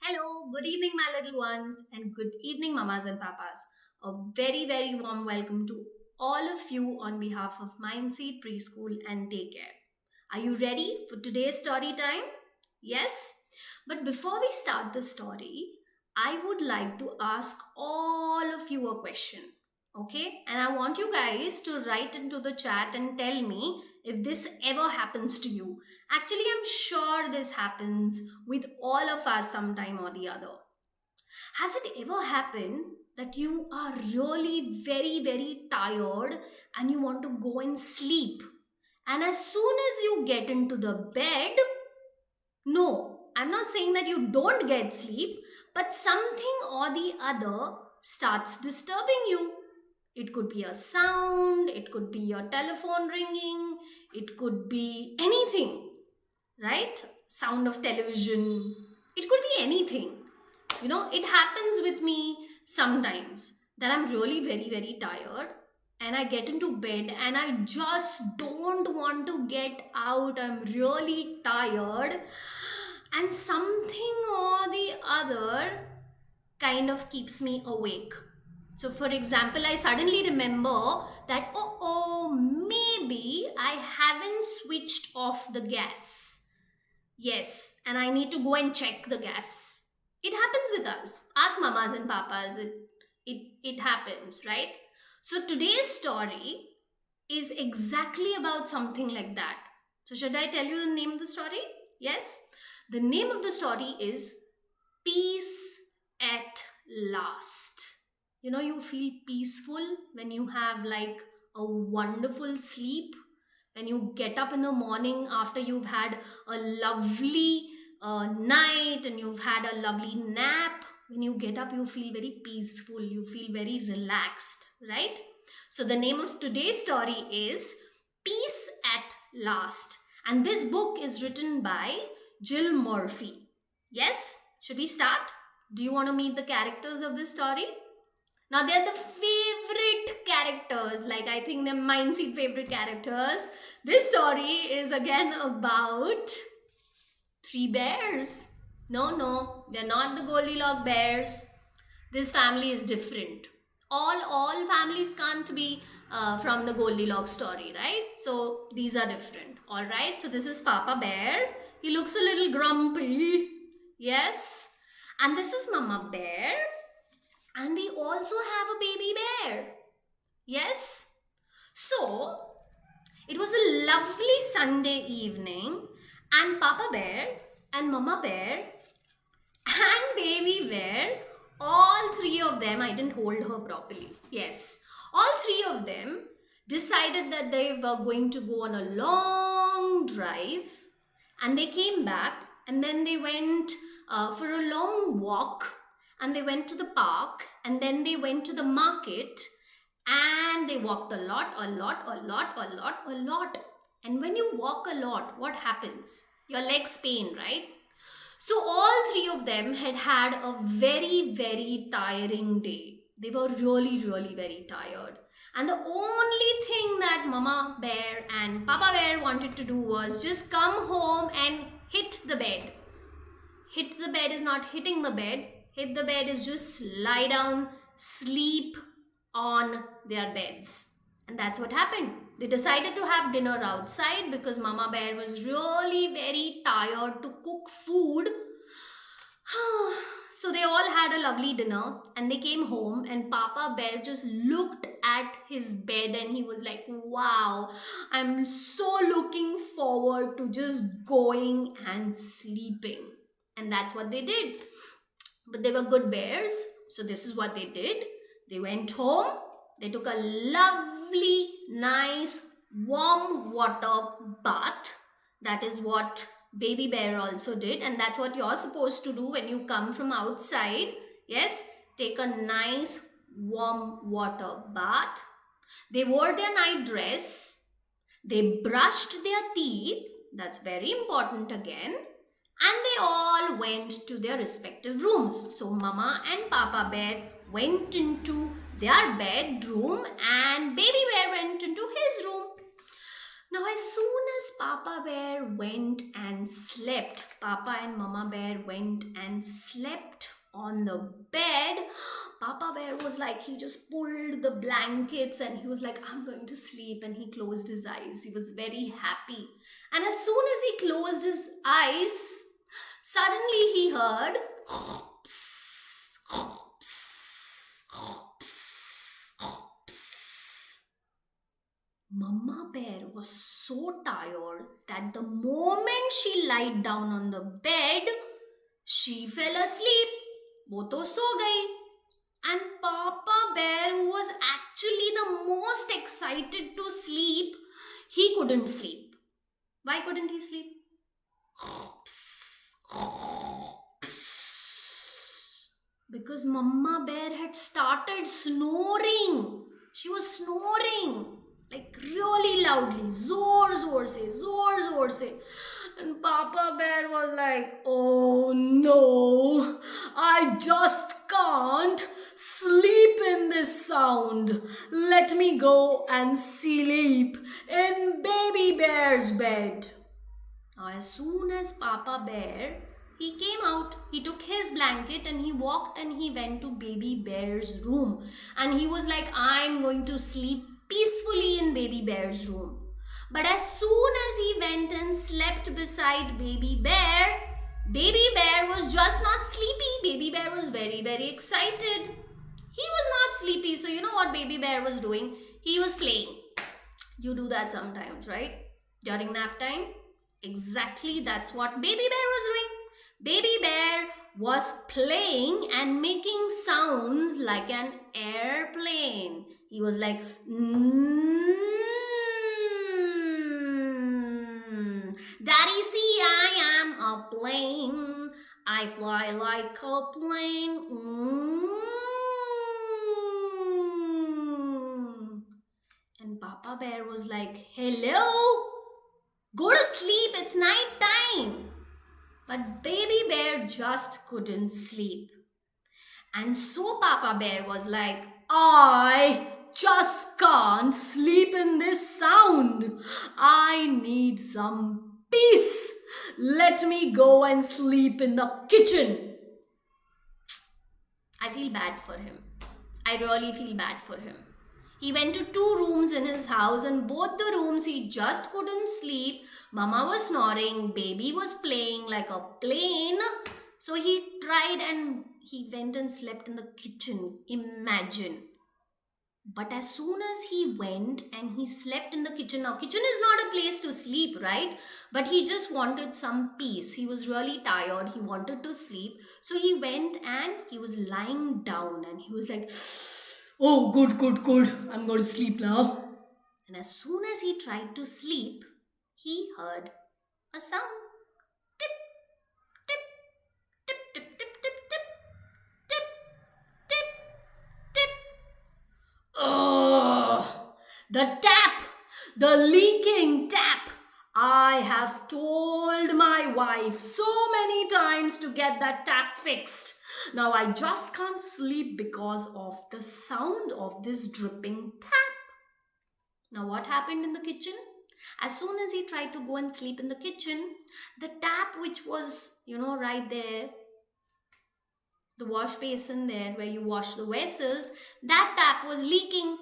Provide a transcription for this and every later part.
Hello, good evening, my little ones, and good evening, mamas and papas. A very, very warm welcome to all of you on behalf of Mindseed Preschool and Daycare. Are you ready for today's story time? Yes? But before we start the story, I would like to ask all of you a question. Okay? And I want you guys to write into the chat and tell me if this ever happens to you. Actually, I'm sure this happens with all of us sometime or the other. Has it ever happened that you are really very, very tired and you want to go and sleep? And as soon as you get into the bed, no, I'm not saying that you don't get sleep, but something or the other starts disturbing you. It could be a sound, it could be your telephone ringing, it could be anything, right? Sound of television, it could be anything. It happens with me sometimes that I'm really very, very tired and I get into bed and I just don't want to get out. I'm really tired, and something or the other kind of keeps me awake. So, for example, I suddenly remember that, maybe I haven't switched off the gas. Yes, and I need to go and check the gas. It happens with us. Ask mamas and papas. It happens, right? So today's story is exactly about something like that. So should I tell you the name of the story? Yes. The name of the story is Peace at Last. You feel peaceful when you have like a wonderful sleep, when you get up in the morning after you've had a lovely night and you've had a lovely nap. When you get up, you feel very peaceful, you feel very relaxed, right? So, the name of today's story is Peace at Last. And this book is written by Jill Murphy. Yes? Should we start? Do you want to meet the characters of this story? Now they're the favorite characters, like I think they're Mindseed favorite characters. This story is again about three bears. No, they're not the Goldilocks bears. This family is different. All families can't be from the Goldilocks story, right? So these are different. All right. So this is Papa Bear. He looks a little grumpy. Yes. And this is Mama Bear. And we also have a baby bear. Yes? So, it was a lovely Sunday evening, and Papa Bear and Mama Bear and Baby Bear, all three of them, I didn't hold her properly. Yes, all three of them decided that they were going to go on a long drive, and they came back and then they went for a long walk, and they went to the park, and then they went to the market, and they walked a lot, a lot, a lot, a lot, a lot. And when you walk a lot, what happens? Your legs pain, right? So all three of them had had a very, very tiring day. They were really, really very tired. And the only thing that Mama Bear and Papa Bear wanted to do was just come home and hit the bed. Hit the bed is not hitting the bed. Hit the bed is just lie down, sleep on their beds. And that's what happened. They decided to have dinner outside because Mama Bear was really very tired to cook food. So they all had a lovely dinner and they came home, and Papa Bear just looked at his bed and he was like, wow, I'm so looking forward to just going and sleeping. And that's what they did. But they were good bears, so this is what they did. They went home, they took a lovely, nice, warm water bath. That is what Baby Bear also did, and that's what you're supposed to do when you come from outside. Yes, take a nice, warm water bath. They wore their night dress, they brushed their teeth, that's very important again, and they all went to their respective rooms. So Mama and Papa Bear went into their bedroom and Baby Bear went into his room. Now, as soon as Papa Bear went and slept, Papa and Mama Bear went and slept on the bed. Papa Bear was like, he just pulled the blankets and he was like, I'm going to sleep. And he closed his eyes. He was very happy. And as soon as he closed his eyes, suddenly he heard, psst, psst, psst, psst. Mama Bear was so tired that the moment she lied down on the bed, she fell asleep. वो तो सो गई. And Papa Bear, who was actually the most excited to sleep, he couldn't sleep. Why couldn't he sleep? Because Mama Bear had started snoring. She was snoring like really loudly. Zor zor se, zor zor se. And Papa Bear was like, oh no, I just can't sleep in this sound. Let me go and sleep in Baby Bear's bed. Now, as soon as Papa Bear, he came out, he took his blanket and he walked and he went to Baby Bear's room. And he was like, I'm going to sleep peacefully in Baby Bear's room. But as soon as he went and slept beside Baby Bear was just not sleepy. Baby Bear was very, very excited. He was not sleepy. So you know what Baby Bear was doing? He was playing. You do that sometimes, right? During nap time. Exactly, that's what Baby Bear was doing. Baby Bear was playing and making sounds like an airplane. He was like, Daddy, see, I am a plane. I fly like a plane. And Papa Bear was like, hello? Go to sleep, it's night time. But Baby Bear just couldn't sleep. And so Papa Bear was like, I just can't sleep in this sound. I need some peace. Let me go and sleep in the kitchen. I feel bad for him. I really feel bad for him. He went to 2 rooms in his house, and both the rooms he just couldn't sleep. Mama was snoring, baby was playing like a plane. So he tried and he went and slept in the kitchen. Imagine. But as soon as he went and he slept in the kitchen, now kitchen is not a place to sleep, right? But he just wanted some peace. He was really tired. He wanted to sleep. So he went and he was lying down and he was like, oh, good, good, good. I'm going to sleep now. And as soon as he tried to sleep, he heard a sound. Tip, tip, tip, tip, tip, tip, tip, tip, tip, tip. Oh, the tap, the leaking tap. I have told my wife so many times to get that tap fixed. Now I just can't sleep because of the sound of this dripping tap. Now what happened in the kitchen? As soon as he tried to go and sleep in the kitchen, the tap which was, right there, the wash basin there where you wash the vessels, that tap was leaking.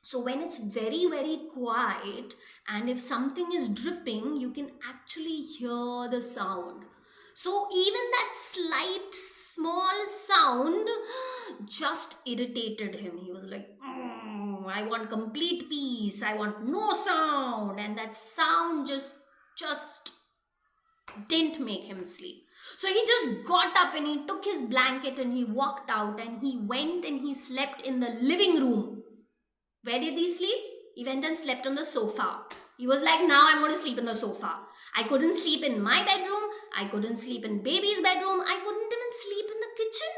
So when it's very, very quiet and if something is dripping, you can actually hear the sound. So even that slight, small sound just irritated him. He was like, I want complete peace. I want no sound. And that sound just didn't make him sleep. So he just got up and he took his blanket and he walked out and he went and he slept in the living room. Where did he sleep? He went and slept on the sofa. He was like, now I'm going to sleep in the sofa. I couldn't sleep in my bedroom. I couldn't sleep in baby's bedroom. I couldn't even sleep in the kitchen.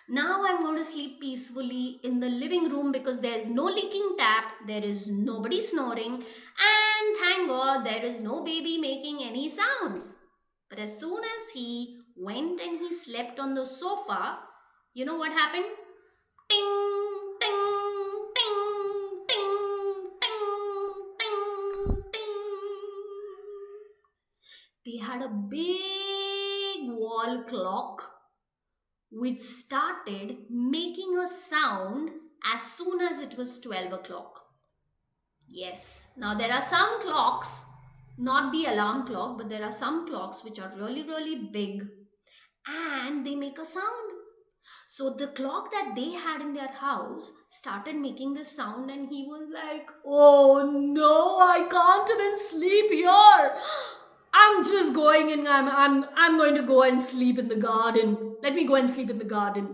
Now I'm going to sleep peacefully in the living room because there's no leaking tap. There is nobody snoring. And thank God there is no baby making any sounds. But as soon as he went and he slept on the sofa, you know what happened? Ting, ting, ting, ting, ting, ting, ting. they had a big wall clock which started making a sound as soon as it was 12 o'clock. Yes, now there are some clocks, not the alarm clock, but there are some clocks which are really, really big and they make a sound. So the clock that they had in their house started making this sound, and he was like, "Oh no, I can't even sleep here. I'm just going and I'm going to go and sleep in the garden. Let me go and sleep in the garden."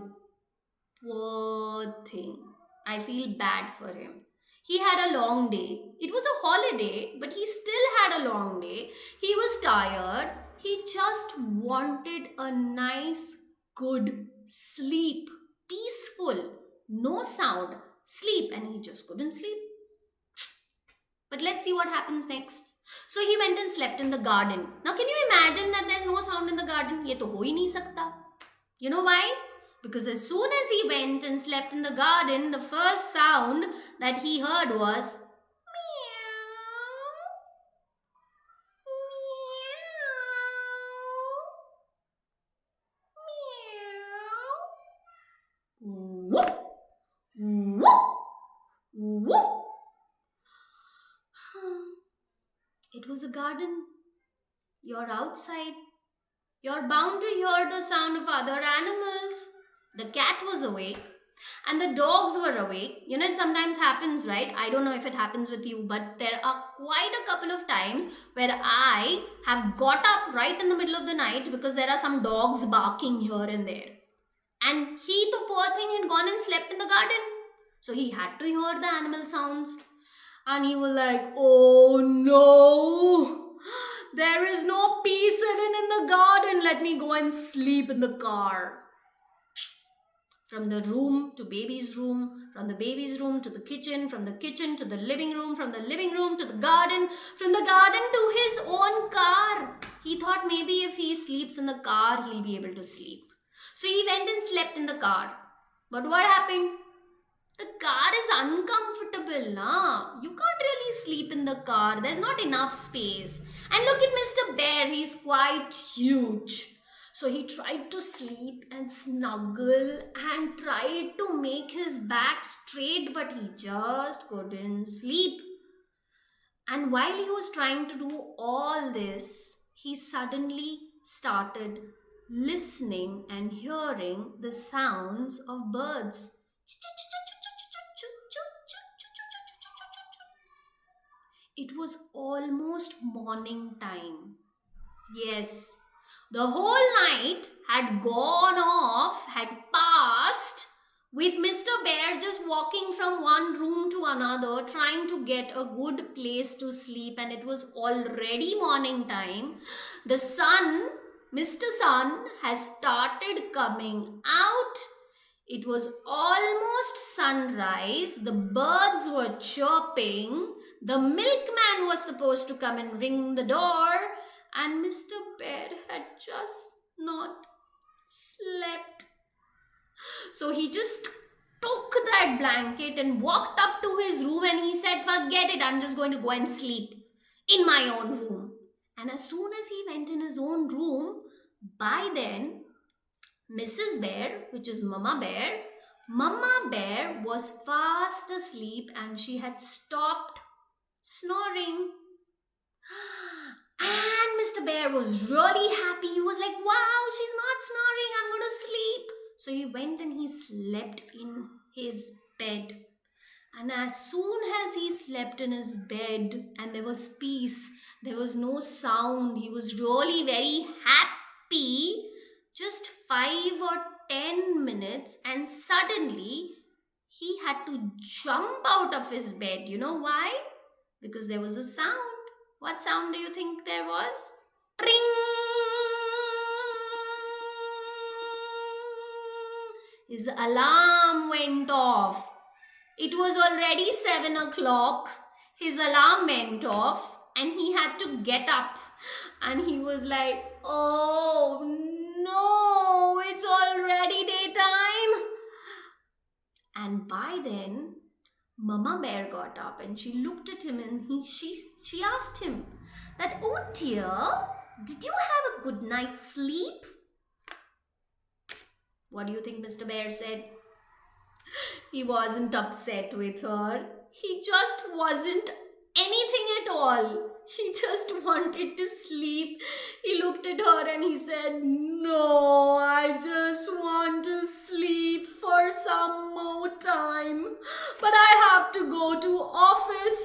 Poor thing. I feel bad for him. He had a long day. It was a holiday, but he still had a long day. He was tired. He just wanted a nice, good sleep. Peaceful. No sound. Sleep. And he just couldn't sleep. But let's see what happens next. So he went and slept in the garden. Now, can you imagine that there's no sound in the garden? ये तो हो ही नहीं सकता. You know why? Because as soon as he went and slept in the garden, the first sound that he heard was meow, meow, meow, whoop, whoop. It was a garden. You're outside. You're bound to hear the sound of other animals. The cat was awake and the dogs were awake. You know, it sometimes happens, right? I don't know if it happens with you, but there are quite a couple of times where I have got up right in the middle of the night because there are some dogs barking here and there. And he, the poor thing, had gone and slept in the garden. So he had to hear the animal sounds. And he was like, "Oh no, there is no peace even in the garden. Let me go and sleep in the car." From the room to baby's room, from the baby's room to the kitchen, from the kitchen to the living room, from the living room to the garden, from the garden to his own car. He thought maybe if he sleeps in the car, he'll be able to sleep. So he went and slept in the car. But what happened? The car is uncomfortable, nah? You can't really sleep in the car. There's not enough space. And look at Mr. Bear, he's quite huge. So he tried to sleep and snuggle and tried to make his back straight, but he just couldn't sleep. And while he was trying to do all this, he suddenly started listening and hearing the sounds of birds. It was almost morning time. Yes, the whole night had gone off, had passed, with Mr. Bear just walking from one room to another, trying to get a good place to sleep, and it was already morning time. The sun, Mr. Sun, has started coming out. It was almost sunrise. The birds were chirping. The milkman was supposed to come and ring the door. And Mr. Bear had just not slept. So he just took that blanket and walked up to his room and he said, "Forget it, I'm just going to go and sleep in my own room." And as soon as he went in his own room, by then, Mrs. Bear, which is Mama Bear was fast asleep and she had stopped snoring. And Mr. Bear was really happy. He was like, "Wow, she's not snoring. I'm going to sleep." So he went and he slept in his bed. And as soon as he slept in his bed and there was peace, there was no sound, he was really very happy. Just 5 or 10 minutes, and suddenly he had to jump out of his bed. You know why? Because there was a sound. What sound do you think there was? Ring! His alarm went off. It was already 7 o'clock. His alarm went off and he had to get up. And he was like, "Oh no, it's already daytime." And by then, Mama Bear got up and she looked at him and she asked him that, "Oh dear, Did you have a good night's sleep? What do you think Mr. Bear said? He wasn't upset with her. He just wasn't anything at all. He just wanted to sleep. He looked at her and he said, "No, I just want to sleep for some more time. But I have to go to office."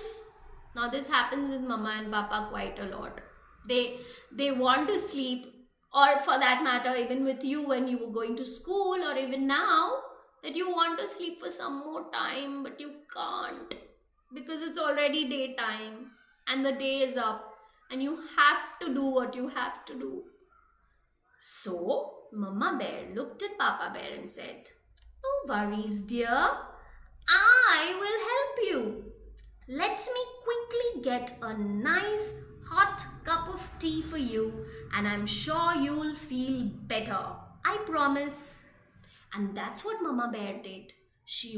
Now this happens with Mama and Papa quite a lot. They want to sleep, or for that matter even with you when you were going to school, or even now that you want to sleep for some more time but you can't because it's already daytime and the day is up and you have to do what you have to do. So Mama Bear looked at Papa Bear and said, "No worries, dear. I will help you. Let me quickly get a nice hot cup of tea for you, and I'm sure you'll feel better. I promise." And that's what Mama Bear did. She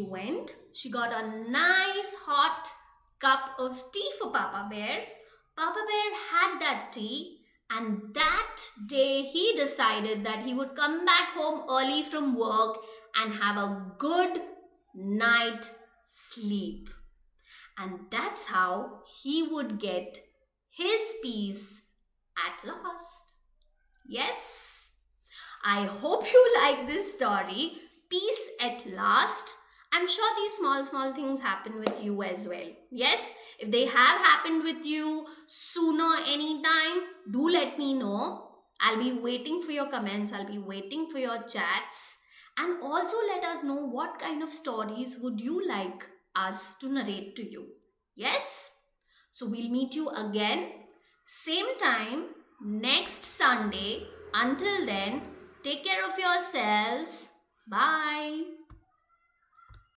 got a nice hot cup of tea for Papa Bear. Papa Bear had that tea, and that day he decided that he would come back home early from work and have a good night sleep. And that's how he would get his peace at last. Yes, I hope you like this story. Peace at last. I'm sure these small things happen with you as well. Yes, if they have happened with you sooner, anytime, do let me know. I'll be waiting for your comments, I'll be waiting for your chats. And also let us know what kind of stories would you like us to narrate to you. Yes? So we'll meet you again, same time, next Sunday. Until then, take care of yourselves. Bye.